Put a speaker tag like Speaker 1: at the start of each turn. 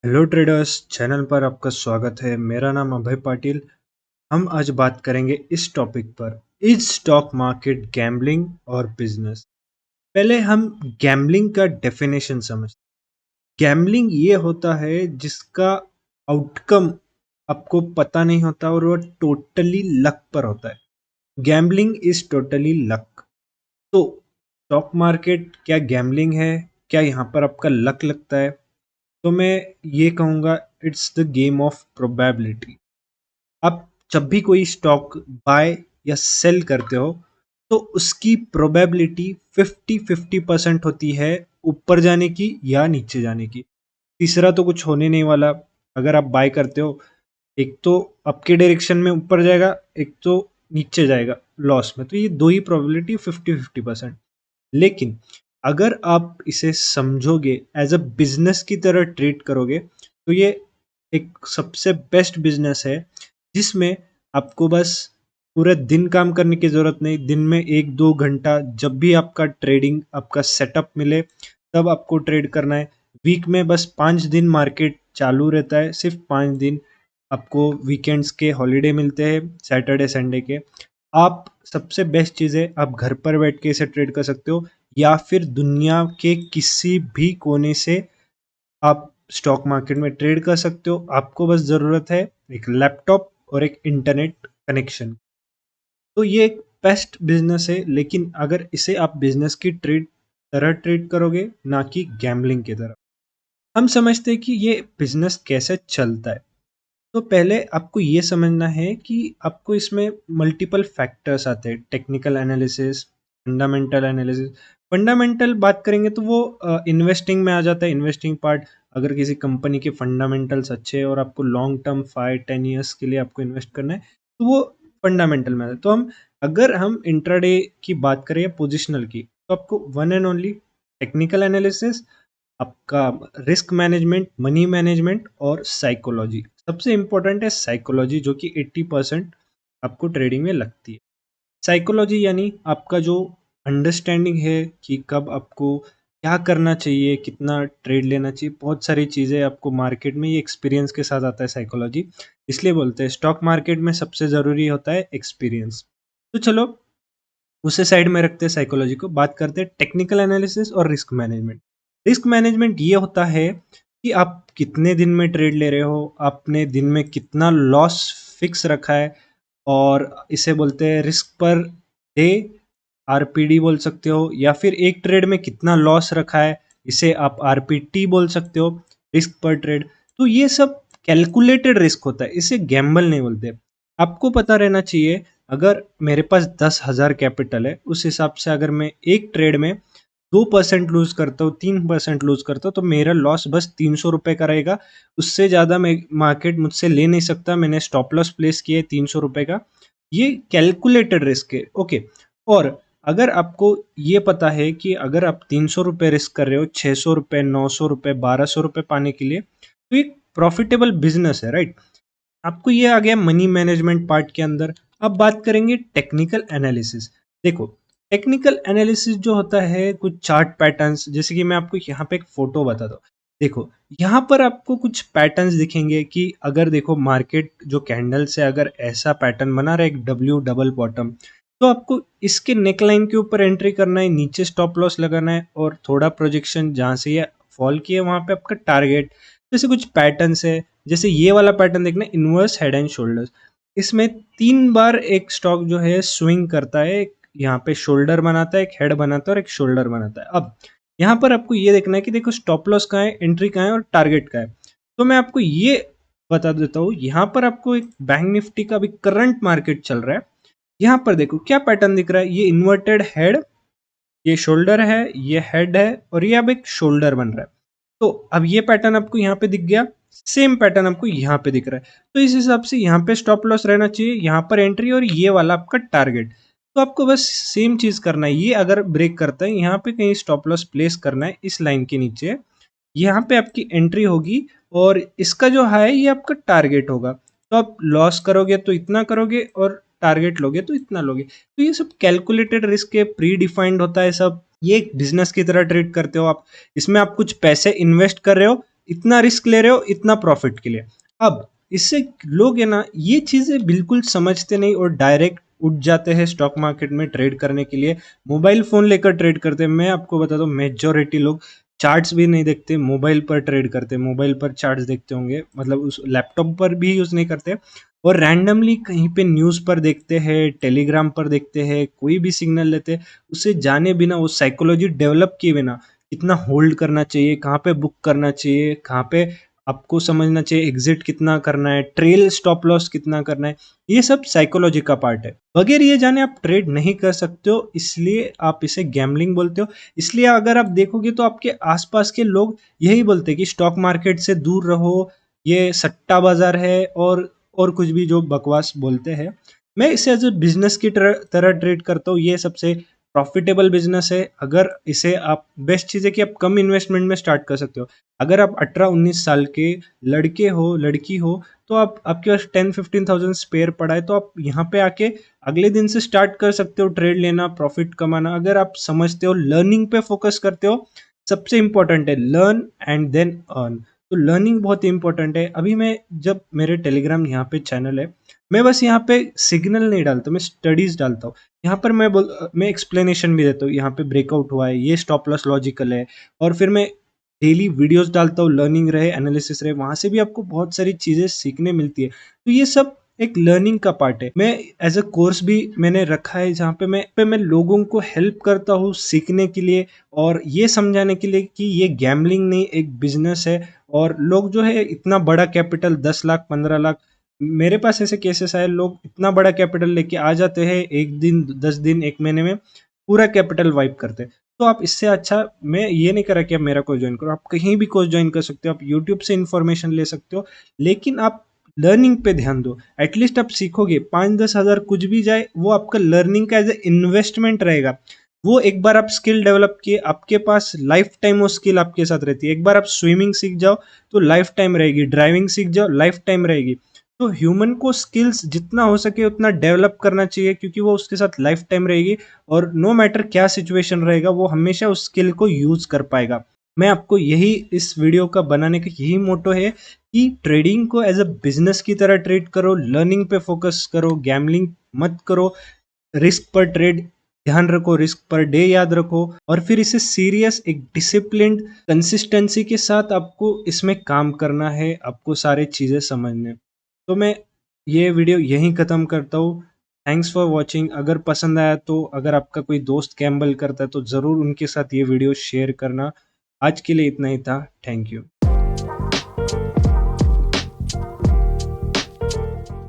Speaker 1: Hello traders channel पर आपका स्वागत है। मेरा नाम अभय पाटिल। हम आज बात करेंगे इस टॉपिक पर, इज स्टॉक मार्केट गैम्बलिंग और बिजनेस। पहले हम गैम्बलिंग का डेफिनेशन समझते हैं। गैम्बलिंग ये होता है जिसका आउटकम आपको पता नहीं होता और वो टोटली लक पर होता है। Gambling is totally luck. तो स्टॉक मार्केट क्या गैम्बलिंग है? क्या यहाँ पर आपका लक लगता है? तो मैं ये कहूँगा, it's the game of probability. आप जब भी कोई स्टॉक बाय या सेल करते हो तो उसकी प्रोबेबिलिटी 50-50% होती है, ऊपर जाने की या नीचे जाने की। तीसरा तो कुछ होने नहीं वाला। अगर आप बाय करते हो, एक तो आपके डायरेक्शन में ऊपर जाएगा, एक तो नीचे जाएगा लॉस में। तो ये दो ही प्रोबेबिलिटी 50-50%। लेकिन अगर आप इसे समझोगे, एज अ बिजनेस की तरह ट्रीट करोगे, तो ये एक सबसे बेस्ट बिजनेस है जिसमें आपको बस पूरे दिन काम करने की ज़रूरत नहीं। दिन में 1-2 घंटा जब भी आपका ट्रेडिंग आपका सेटअप मिले तब आपको ट्रेड करना है। वीक में बस 5 दिन मार्केट चालू रहता है, सिर्फ 5 दिन। आपको वीकेंड्स के हॉलीडे मिलते हैं, सैटरडे संडे के। आप सबसे बेस्ट चीज़ है, आप घर पर बैठ के इसे ट्रेड कर सकते हो या फिर दुनिया के किसी भी कोने से आप स्टॉक मार्केट में ट्रेड कर सकते हो। आपको बस ज़रूरत है एक लैपटॉप और एक इंटरनेट कनेक्शन। तो ये एक बेस्ट बिजनेस है, लेकिन अगर इसे आप बिजनेस की तरह ट्रीट करोगे, ना कि गैम्बलिंग की तरह। हम समझते हैं कि ये बिजनेस कैसे चलता है। तो पहले आपको ये समझना है कि आपको इसमें मल्टीपल फैक्टर्स आते हैं। Technical analysis, fundamental analysis. Fundamental बात करेंगे तो वो इन्वेस्टिंग में आ जाता है, इन्वेस्टिंग पार्ट। अगर किसी कंपनी के फंडामेंटल्स अच्छे हैं और आपको लॉन्ग टर्म 5-10 ईयर्स के लिए आपको इन्वेस्ट करना है, तो वो फंडामेंटल में आता है। तो अगर हम इंट्राडे की बात करें या पोजिशनल की, तो आपको one and only technical analysis, आपका रिस्क मैनेजमेंट, मनी मैनेजमेंट और साइकोलॉजी। सबसे इम्पोर्टेंट है साइकोलॉजी, जो कि 80% आपको ट्रेडिंग में लगती है। साइकोलॉजी यानी आपका जो अंडरस्टैंडिंग है कि कब आपको क्या करना चाहिए, कितना ट्रेड लेना चाहिए। बहुत सारी चीज़ें आपको मार्केट में ये एक्सपीरियंस के साथ आता है साइकोलॉजी। इसलिए बोलते हैं स्टॉक मार्केट में सबसे ज़रूरी होता है एक्सपीरियंस। तो चलो उसे साइड में रखते हैं, साइकोलॉजी को। बात करते हैं टेक्निकल एनालिसिस और रिस्क मैनेजमेंट। रिस्क मैनेजमेंट ये होता है कि आप कितने दिन में ट्रेड ले रहे हो, आपने दिन में कितना लॉस फिक्स रखा है, और इसे बोलते हैं रिस्क पर डे, आरपीडी बोल सकते हो, या फिर एक ट्रेड में कितना लॉस रखा है, इसे आप आरपीटी बोल सकते हो, रिस्क पर ट्रेड। तो ये सब कैलकुलेटेड रिस्क होता है, इसे गैम्बल नहीं बोलते। आपको पता रहना चाहिए, अगर मेरे पास 10,000 कैपिटल है, उस हिसाब से अगर मैं एक ट्रेड में 2% लूज करता हूँ, 3% लूज करता हूँ, तो मेरा लॉस बस 300 रुपये का रहेगा। उससे ज़्यादा मैं मार्केट मुझसे ले नहीं सकता। मैंने स्टॉप लॉस प्लेस किया है 300 रुपये का। ये कैलकुलेटेड रिस्क है, ओके। और अगर आपको ये पता है कि अगर आप 300 रुपये रिस्क कर रहे हो, 600 रुपये, 900 रुपये, 1200 रुपये पाने के लिए, तो एक प्रॉफिटेबल बिजनेस है, राइट। आपको ये आ गया मनी मैनेजमेंट पार्ट के अंदर। अब बात करेंगे टेक्निकल एनालिसिस। देखो, टेक्निकल एनालिसिस जो होता है, कुछ चार्ट पैटर्न्स, जैसे कि मैं आपको यहाँ पे एक फोटो बताता हूँ। देखो, यहाँ पर आपको कुछ पैटर्न्स दिखेंगे कि अगर देखो मार्केट जो कैंडल से अगर ऐसा पैटर्न बना रहा है, एक डब्ल्यू डबल बॉटम, तो आपको इसके नेकलाइन के ऊपर एंट्री करना है, नीचे स्टॉप लॉस लगाना है, और थोड़ा प्रोजेक्शन जहाँ से ये फॉल किया वहाँ पे आपका टारगेट। जैसे कुछ पैटर्न्स है, जैसे ये वाला पैटर्न देखना, इनवर्स हेड एंड शोल्डर्स। इसमें 3 बार एक स्टॉक जो है स्विंग करता है, यहाँ पे शोल्डर बनाता है, एक हेड बनाता है और एक शोल्डर बनाता है। अब यहाँ पर आपको ये देखना है कि देखो स्टॉप लॉस कहाँ है, एंट्री कहाँ है और टारगेट कहाँ है। तो मैं आपको ये बता देता हूँ, यहाँ पर आपको एक बैंक निफ्टी का भी करंट मार्केट चल रहा है। यहाँ पर देखो क्या पैटर्न दिख रहा है, ये इन्वर्टेड हेड, ये शोल्डर है, ये हेड है, और ये अब एक शोल्डर बन रहा है। तो अब ये पैटर्न आपको यहाँ पे दिख गया, सेम पैटर्न आपको यहाँ पे दिख रहा है। तो इस हिसाब से यहाँ पे स्टॉप लॉस रहना चाहिए, यहाँ पर एंट्री, और ये वाला आपका टारगेट। तो आपको बस सेम चीज करना है। ये अगर ब्रेक करता है, यहाँ पे कहीं स्टॉप लॉस प्लेस करना है इस लाइन के नीचे। यहाँ पे आपकी एंट्री होगी, और इसका जो हाई है ये आपका टारगेट होगा। तो आप लॉस करोगे तो इतना करोगे, और टारगेट लोगे तो इतना लोगे। तो ये सब कैलकुलेटेड रिस्क है, प्री डिफाइंड होता है सब। ये एक बिजनेस की तरह ट्रीट करते हो आप। इसमें आप कुछ पैसे इन्वेस्ट कर रहे हो, इतना रिस्क ले रहे हो इतना प्रॉफिट के लिए। अब इससे लोग है ना ये चीज़ें बिल्कुल समझते नहीं और डायरेक्ट उठ जाते हैं स्टॉक मार्केट में ट्रेड करने के लिए, मोबाइल फ़ोन लेकर ट्रेड करते हैं। मैं आपको बताता हूँ मेजॉरिटी लोग चार्ट्स भी नहीं देखते, मोबाइल पर ट्रेड करते हैं, मोबाइल पर चार्ट्स देखते होंगे, मतलब उस लैपटॉप पर भी यूज़ नहीं करते और रैंडमली कहीं पे न्यूज़ पर देखते हैं, टेलीग्राम पर देखते हैं, कोई भी सिग्नल लेते हैं, उसे जाने बिना, वो साइकोलॉजी डेवलप किए बिना कितना होल्ड करना चाहिए, कहाँ पे बुक करना चाहिए, कहाँ पे आपको समझना चाहिए एग्जिट कितना करना है, ट्रेल स्टॉप लॉस कितना करना है, ये सब साइकोलॉजी का पार्ट है। बगैर ये जाने आप ट्रेड नहीं कर सकते हो, इसलिए आप इसे गैम्बलिंग बोलते हो। इसलिए अगर आप देखोगे तो आपके आसपास के लोग यही बोलते हैं कि स्टॉक मार्केट से दूर रहो, ये सट्टा बाजार है और कुछ भी जो बकवास बोलते हैं। मैं इसे एज ए बिजनेस की तरह ट्रीट करता हूँ। ये सबसे प्रॉफिटेबल बिजनेस है। अगर इसे आप, बेस्ट चीज़ है कि आप कम इन्वेस्टमेंट में स्टार्ट कर सकते हो। अगर आप 18-19 साल के लड़के हो, लड़की हो, तो आप, आपके पास 10-15,000 स्पेयर पड़ा है, तो आप यहाँ पे आके अगले दिन से स्टार्ट कर सकते हो ट्रेड लेना, प्रॉफिट कमाना। अगर आप समझते हो, लर्निंग पे फोकस करते हो, सबसे इंपॉर्टेंट है लर्न एंड देन अर्न। तो लर्निंग बहुत इंपॉर्टेंट है। अभी मैं, जब मेरे टेलीग्राम यहाँ पे चैनल है, मैं बस यहाँ पे सिग्नल नहीं डालता, मैं स्टडीज डालता हूँ। यहाँ पर मैं एक्सप्लेनेशन भी देता हूँ, यहाँ पे ब्रेकआउट हुआ है, ये स्टॉप लॉस लॉजिकल है, और फिर मैं डेली वीडियोस डालता हूँ, लर्निंग रहे, एनालिसिस रहे, वहाँ से भी आपको बहुत सारी चीज़ें सीखने मिलती है। तो ये सब एक लर्निंग का पार्ट है। मैं एज अ कोर्स भी मैंने रखा है, जहाँ पे मैं लोगों को हेल्प करता हूँ सीखने के लिए और ये समझाने के लिए कि ये गैम्बलिंग नहीं, एक बिजनेस है। और लोग जो है इतना बड़ा कैपिटल, 10 लाख, 15 लाख, मेरे पास ऐसे केसेस आए, लोग इतना बड़ा कैपिटल लेके आ जाते हैं, एक दिन, 10 दिन, एक महीने में पूरा कैपिटल वाइप करते हैं। तो आप इससे अच्छा, मैं ये नहीं करा कि आप मेरा कोर्स ज्वाइन करो, आप कहीं भी कोर्स ज्वाइन कर सकते हो, आप यूट्यूब से इन्फॉर्मेशन ले सकते हो, लेकिन आप लर्निंग पे ध्यान दो। एटलीस्ट आप सीखोगे, 5-10 हज़ार कुछ भी जाए, वो आपका लर्निंग का एज ए इन्वेस्टमेंट रहेगा। वो एक बार आप स्किल डेवलप किए, आपके पास लाइफ टाइम वो स्किल आपके साथ रहती है। एक बार आप स्विमिंग सीख जाओ तो लाइफ टाइम रहेगी, ड्राइविंग सीख जाओ लाइफ टाइम रहेगी। तो ह्यूमन को स्किल्स जितना हो सके उतना डेवलप करना चाहिए, क्योंकि वो उसके साथ लाइफ टाइम रहेगी और नो मैटर क्या सिचुएशन रहेगा, वो हमेशा उस स्किल को यूज कर पाएगा। मैं आपको यही, इस वीडियो का बनाने का यही मोटो है कि ट्रेडिंग को एज अ बिजनेस की तरह ट्रीट करो, लर्निंग पे फोकस करो, गैम्बलिंग मत करो, रिस्क पर ट्रेड ध्यान रखो, रिस्क पर डे याद रखो, और फिर इसे सीरियस, एक डिसिप्लिन्ड कंसिस्टेंसी के साथ आपको इसमें काम करना है, आपको सारी चीज़ें समझने। तो मैं ये वीडियो यहीं ख़त्म करता हूँ। Thanks for watching. अगर पसंद आया तो, अगर आपका कोई दोस्त गैम्बल करता है तो ज़रूर उनके साथ ये वीडियो शेयर करना। आज के लिए इतना ही था। Thank you.